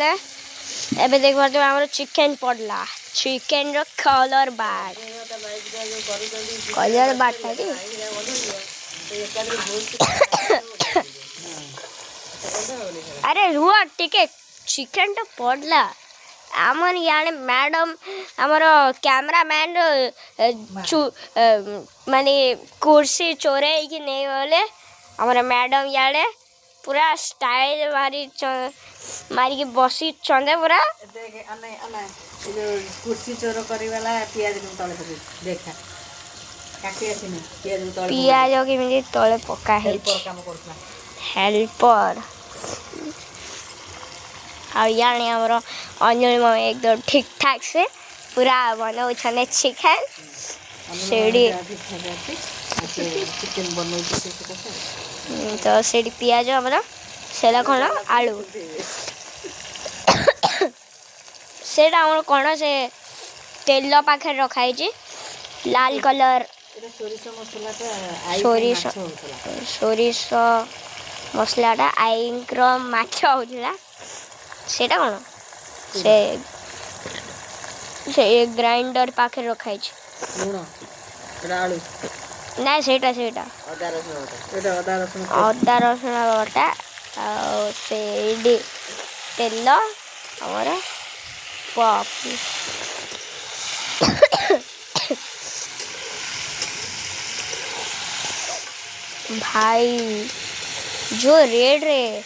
मैंने एबे देख पारे हमर चिकन पड़ला चिकन रो कलर बाट अरे रुआ टिके चिकन तो पड़ला आमर याने मैडम आमर कैमरामैन माने कुर्सी चोरे कि नहीं बोले आमर मैडम याने पूरा स्टाइल मारी के बसी चंदे पूरा कुर्सी चोर करी वाला पियाज तले पके देखा काटी आसिनी पियाज तले पियाज के मिली तले पका है हेल्पर काम करथला हेल्पर और यानी हमरो अंजलि में एकदम ठीक ठाक से पूरा बनाउ छने चिकन सेडी चिकन बनई तो सेडी पियाज हमरा सेला कोन आलू सेटा हमर कोन से तेल पाखे रखाई छी लाल कलर सोरिष मसलाटा आईंक्र माछ होउला सेटा कोन से ग्राइंडर पाखे रखाई छी आलू ना सेटा अदा रसुण बटा सेडी तेल हमर पापी भाई जो रेड रे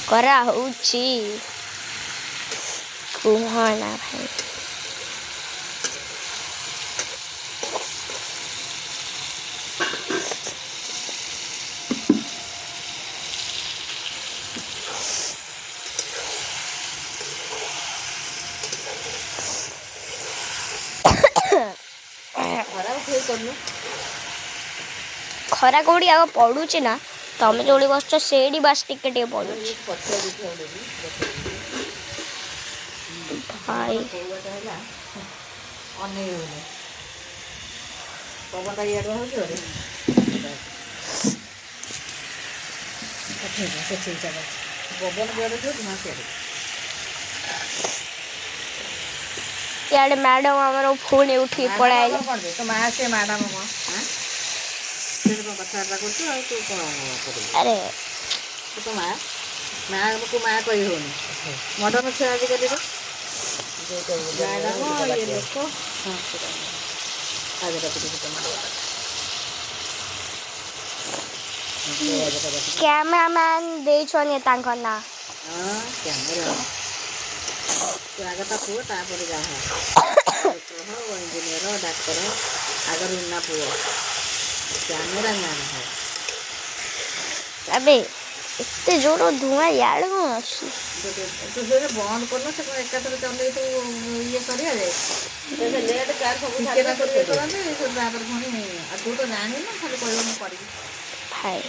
करा होची कुहाना भाई खरा कोड़ी आग पड़ुची ना तमें जो बस से बास टिके पड़ू भाई यार मैडम हमारा फोन उठी पड़ा तो माँ से मैडम अरे तो माँ को माँ कही हो मडर्न अच्छे आजिकल मैडम ये लोग कैमरामैन दे छने तांकर ना हां कैमरा तो आगे ता पुओ तापर जा हो इंजीनियर डॉक्टर आगर ना पुओ कैमरा मैन है अबे इतने जोरो धुआं यार को तो जो बंद करनो से एक तरह चले तो ये करिया जाए जैसे लेट कार सब के ना कर करने तो तापर भणी आ तू तो जानी ना खाली कोई न पड़ी भाई